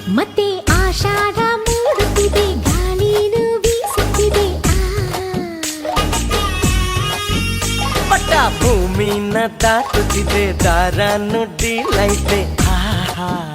ಮತ್ತೆ ಆಷಾಢ ಮೂಡುತ್ತಿದೆ, ಗಾಳಿನೂ ಬೀಸುತ್ತಿದೆ. ಪಟ್ಟ ಭೂಮಿನ ತಾಕುತ್ತಿದೆ, ದಾರ ನುಡ್ಡಿಲೈತೆ. ಆಹಾ